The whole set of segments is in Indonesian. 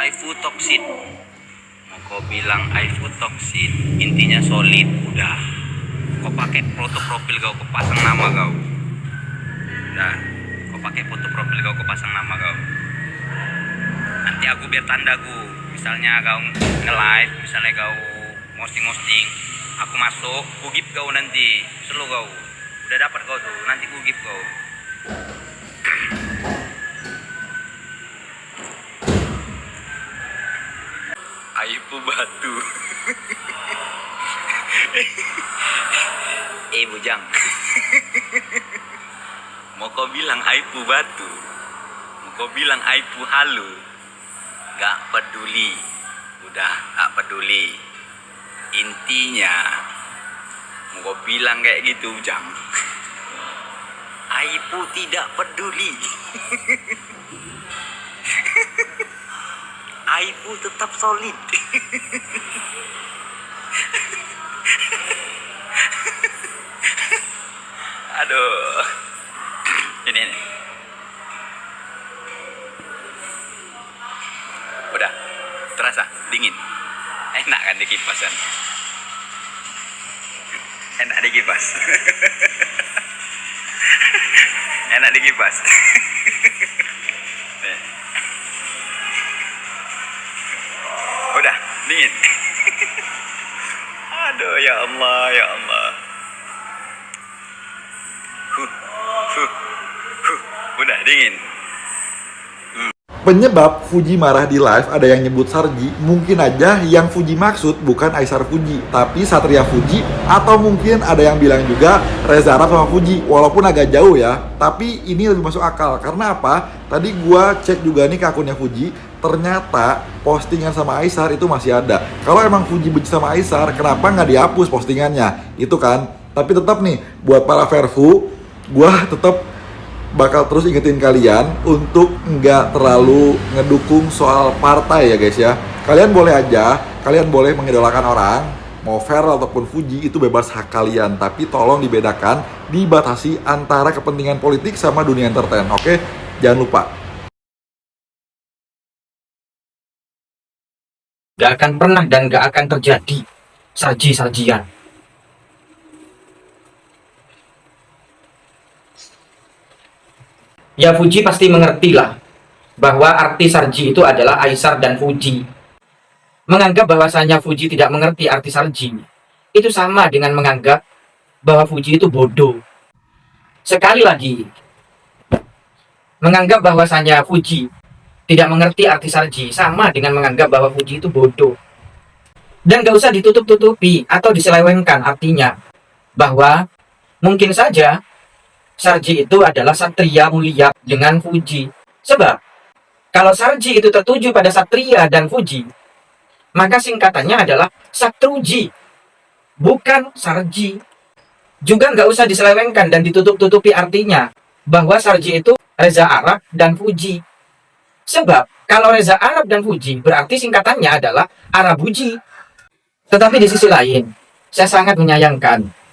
Ifutoksin. Mau kau bilang ifutoksin, intinya solid. Udah, kau pakai foto profil kau pasang nama kau. Udah, kau pakai foto profil kau pasang nama kau. Nanti aku biar tandaku. Misalnya kau nge-live, misalnya kau posting, aku masuk, ku give kau nanti, selalu kau. Udah dapat kau tuh, nanti ku give kau. Aipu batu. Bujang. Mau kau bilang aipu batu, mau kau bilang aipu halu, gak peduli. Udah gak peduli. Intinya mau kau bilang kayak gitu, Bujang, aipu tidak peduli. Aipu tetap solid. Aduh. Ini. Udah. Terasa dingin. Enak kan di kipasan? Enak di kipas. Enak di kipas. Udah, dingin. Aduh, ya Allah, ya Allah. Udah, dingin. Penyebab Fuji marah di live ada yang nyebut Sarji, mungkin aja yang Fuji maksud bukan Aisar Fuji, tapi Satria Fuji, atau mungkin ada yang bilang juga Reza Arab sama Fuji, walaupun agak jauh ya, tapi ini lebih masuk akal. Karena apa? Tadi gua cek juga nih ke akunnya Fuji, ternyata postingan sama Aisar itu masih ada. Kalau emang Fuji benci sama Aisar, kenapa nggak dihapus postingannya? Itu kan. Tapi tetap nih, buat para Verfu, gua tetap bakal terus ingetin kalian untuk nggak terlalu ngedukung soal partai ya guys ya. Kalian boleh mengidolakan orang, mau Feral ataupun Fuji, itu bebas hak kalian. Tapi tolong dibedakan, dibatasi antara kepentingan politik sama dunia entertain, oke? Jangan lupa. Gak akan pernah dan gak akan terjadi sarji-sarjian. Ya Fuji pasti mengerti lah bahwa arti sarji itu adalah Aisar dan Fuji. Menganggap bahwasanya Fuji tidak mengerti arti sarji itu sama dengan menganggap bahwa Fuji itu bodoh. Sekali lagi, menganggap bahwasanya Fuji tidak mengerti arti sarji sama dengan menganggap bahwa Fuji itu bodoh. Dan gak usah ditutup-tutupi atau diselewengkan artinya bahwa mungkin saja Sarji itu adalah Satria mulia dengan Fuji. Sebab kalau Sarji itu tertuju pada Satria dan Fuji, maka singkatannya adalah Satruji, bukan Sarji. Juga nggak usah diselewengkan dan ditutup-tutupi artinya bahwa Sarji itu Reza Arab dan Fuji. Sebab kalau Reza Arab dan Fuji berarti singkatannya adalah Arabuji. Tetapi di sisi lain, saya sangat menyayangkan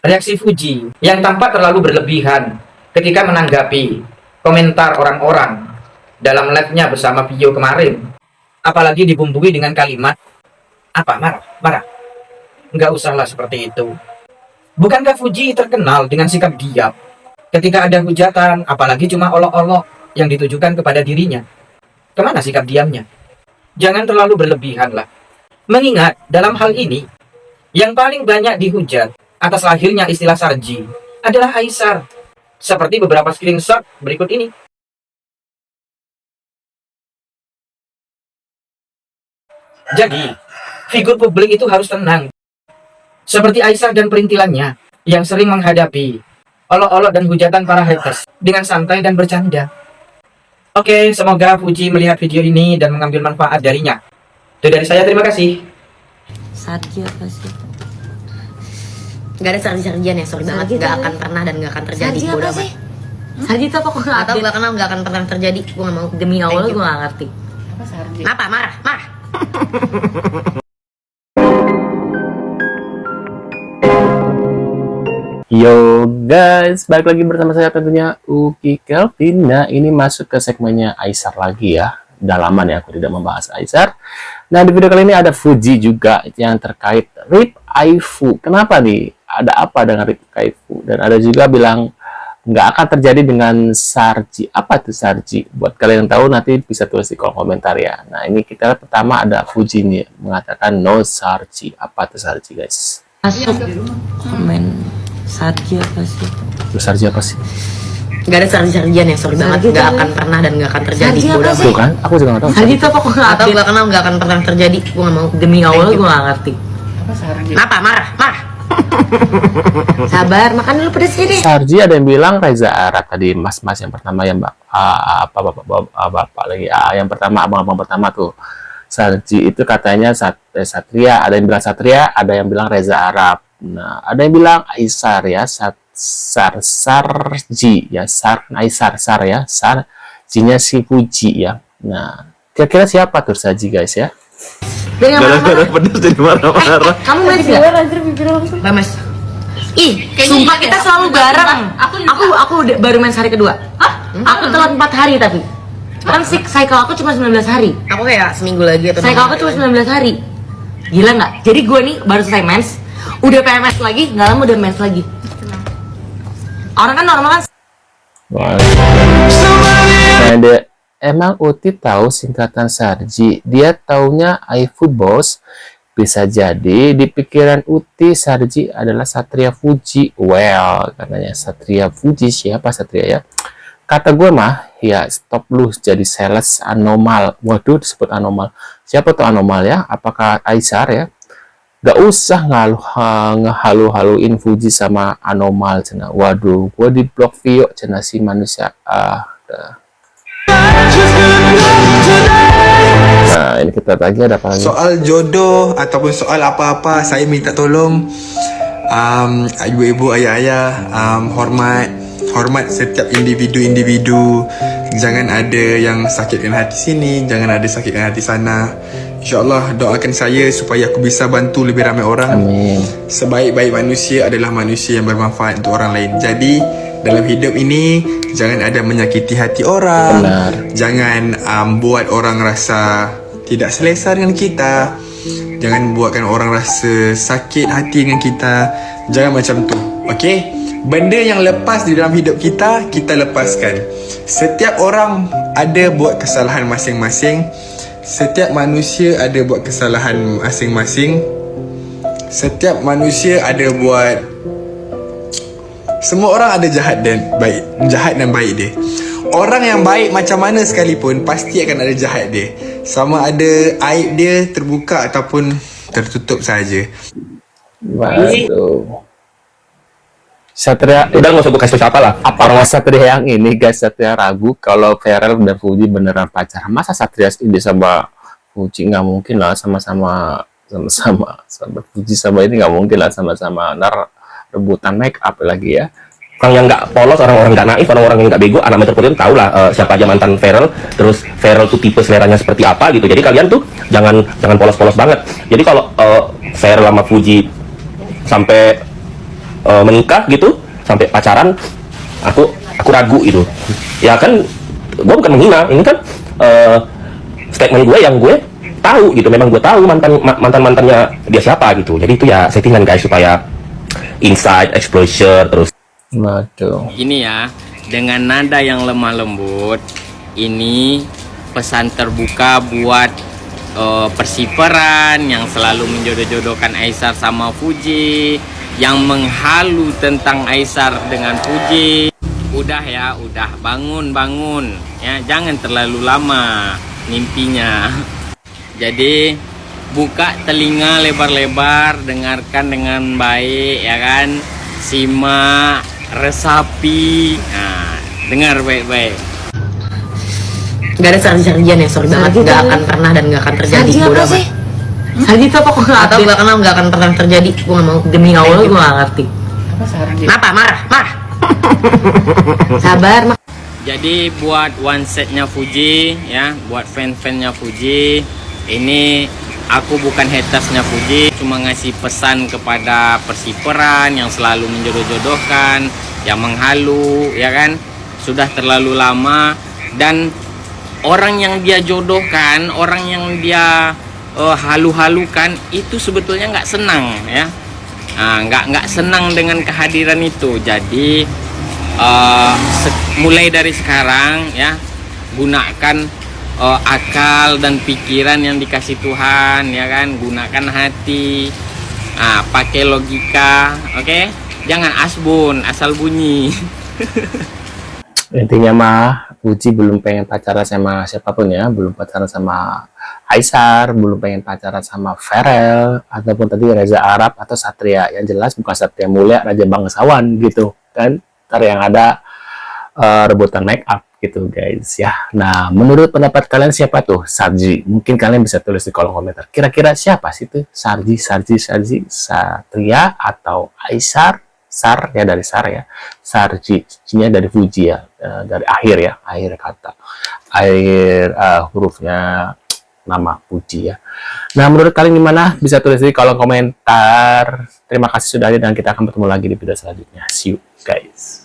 reaksi Fuji yang tampak terlalu berlebihan ketika menanggapi komentar orang-orang dalam live-nya bersama Pio kemarin. Apalagi dibumbui dengan kalimat, apa, marah? Nggak usahlah seperti itu. Bukankah Fuji terkenal dengan sikap diam ketika ada hujatan, apalagi cuma olok-olok yang ditujukan kepada dirinya? Kemana sikap diamnya? Jangan terlalu berlebihan lah. Mengingat dalam hal ini, yang paling banyak dihujat atas lahirnya istilah sarji adalah Aisar. Seperti beberapa screenshot berikut ini. Jadi, figur publik itu harus tenang. Seperti Aisar dan perintilannya yang sering menghadapi olok-olok dan hujatan para haters dengan santai dan bercanda. Oke, semoga Fuji melihat video ini dan mengambil manfaat darinya. Itu dari saya, terima kasih. Sarji apa sih? Gak ada sarji-sarjian ya, sorry banget. Gak akan pernah dan gak akan terjadi. Sarji apa sih? Sarji itu apa? Kok gak atau gak kenal, gak akan pernah terjadi. Gue gak mau, demi Allah gue gak ngerti. Apa sarji? Kenapa? Marah? Yo guys, balik lagi bersama saya tentunya Uki Kelvin. Nah, ini masuk ke segmennya Aisar lagi ya. Udah lama nih aku tidak membahas Aisar. Nah, di video kali ini ada Fuji juga yang terkait Rip Aifu. Kenapa nih? Ada apa dengan Rip Aifu? Dan ada juga bilang nggak akan terjadi dengan Sarji. Apa itu Sarji? Buat kalian yang tahu nanti bisa tulis di kolom komentar ya. Nah, ini kita lihat pertama ada Fuji nih mengatakan no Sarji. Apa itu Sarji, guys? Masuk komen Sarji apa sih? Itu Sarji apa sih? Gak ada sarji-sarjian ya, sorry banget. Gak akan pernah dan gak akan terjadi. Sarji apa Bodoh sih? Tuh kan, aku juga nggak tahu. Sarji itu apa kok nggak Atau update? gak kenal, gak akan pernah terjadi. Gue gak mau. Demi Allah gue gak ngerti. Apa Sarji? Kenapa? Marah? Marah? Sabar, makan dulu pedes ini. Sarji ada yang bilang Reza Arab tadi, mas-mas yang pertama yang bapak lagi. Yang pertama, abang-abang pertama tuh. Sarji itu katanya Satria, ada yang bilang Satria, ada yang bilang Reza Arab. Nah, ada yang bilang Aisar ya, Sarji ya, Aisar ya, Sarjinya si Fuji ya. Nah, kira-kira siapa tuh Sarji, guys ya? Dengan marah-marah. pedes jadi marah-marah. Kamu mes gak? Gak mes. Ih, sumpah kita selalu bareng. Aku baru mens hari kedua. Aku telat 4 hari tapi. Kan cycle aku cuma 19 hari. Aku kayak seminggu lagi atau cycle aku cuma 19 hari. Gila nggak? Jadi gue nih baru selesai mens, udah PMS lagi, nggak lama udah mens lagi. Orang kan normal kan. Nah, emang Uti tahu singkatan Sarji? Dia taunya Aifu bos. Bisa jadi di pikiran Uti Sarji adalah Satria Fuji. Well, katanya Satria Fuji siapa Satria ya? Kata gue mah, ya stop lu jadi sales anomal. Waduh, disebut anomal. Siapa tuh anomal ya? Apakah Aisar ya? Gak usah ngehalu-haluin Fuji sama anomal cina. Waduh, gue di blok Vio cina si manusia. Nah, ini kita lagi ada apa lagi? Soal jodoh ataupun soal apa-apa, saya minta tolong ibu-ibu, ayah-ayah, hormat setiap individu. Jangan ada yang sakitkan hati sini, jangan ada sakitkan hati sana. InsyaAllah doakan saya supaya aku bisa bantu lebih ramai orang. Amin. Sebaik-baik manusia adalah manusia yang bermanfaat untuk orang lain. Jadi dalam hidup ini jangan ada menyakiti hati orang. Benar. Jangan buat orang rasa tidak selesa dengan kita. Jangan buatkan orang rasa sakit hati dengan kita. Jangan macam tu. Okey? Benda yang lepas di dalam hidup kita, kita lepaskan. Setiap orang ada buat kesalahan masing-masing. Setiap manusia ada buat kesalahan masing-masing. Setiap manusia ada buat, semua orang ada jahat dan baik dia. Orang yang baik macam mana sekalipun pasti akan ada jahat dia. Sama ada aib dia terbuka ataupun tertutup saja. Waduh. Satria, Udah nggak usah gue kasih tau siapa lah. apakah Satria yang ini guys, Satria ragu kalau Ferel dan Fuji beneran pacaran? Masa Satria ini sama Fuji nggak mungkin lah, sama Fuji sama ini nggak mungkin lah sama-sama rebutan make up lagi ya. Orang yang nggak polos, orang-orang nggak naif, orang-orang yang nggak bego, anak metropolitan tahu lah siapa aja mantan Ferel. Terus Ferel tuh tipe seleranya seperti apa gitu. Jadi kalian tuh jangan polos-polos banget. Jadi kalau Ferel sama Fuji sampai menikah gitu, sampai pacaran, aku ragu itu. Ya kan, gue bukan menghina, ini kan statement gue yang gue tahu gitu. Memang gue tahu mantannya dia siapa gitu. Jadi itu ya settingan guys, supaya insight, exposure terus. Waduh. Ini ya, dengan nada yang lemah lembut, ini pesan terbuka buat persiperan yang selalu menjodoh-jodohkan Aisar sama Fuji, yang menghalu tentang Aisar dengan Fuji. Udah ya, udah bangun ya, jangan terlalu lama mimpinya. Jadi buka telinga lebar-lebar, dengarkan dengan baik ya kan, simak, resapi, nah dengar baik-baik. Gak ada sarji-sarjian ya, sorry banget. Gak akan pernah dan gak akan terjadi. Sarji apa sih? Sarji itu apa kok nggak Atau update? gak kenal, gak akan pernah terjadi. Gue gak mau. Demi Allah gue gak ngerti. Apa Sarji? Kenapa? Marah? Marah? Sabar. Jadi buat one setnya Fuji ya, buat fan-fannya Fuji, ini aku bukan hatersnya Fuji, cuma ngasih pesan kepada persiperan yang selalu menjodoh-jodohkan, yang menghalu ya kan, sudah terlalu lama. Dan orang yang dia jodohkan, orang yang dia halu-halukan itu sebetulnya nggak senang ya. Nggak senang dengan kehadiran itu. Jadi mulai dari sekarang ya, gunakan akal dan pikiran yang dikasih Tuhan ya kan, gunakan hati, pakai logika, oke? Jangan asbun asal bunyi. Intinya mah Puji belum pengen pacaran sama siapapun ya, belum pacaran sama Aisar, belum pengen pacaran sama Ferel ataupun tadi Reza Arab atau Satria. Yang jelas bukan Satria Mulia, Raja Bangsawan gitu kan. Ntar yang ada rebutan make up gitu guys ya. Nah, menurut pendapat kalian siapa tuh Sarji? Mungkin kalian bisa tulis di kolom komentar. Kira-kira siapa sih tuh Sarji, Satria atau Aisar? Sar ya, dari Sar ya, Sarji, nya dari Fuji ya, dari akhir ya, akhir kata, akhir hurufnya nama Puji ya. Nah, menurut kalian gimana? Bisa tulis di kolom komentar. Terima kasih sudah hadir dan kita akan bertemu lagi di video selanjutnya. See you guys.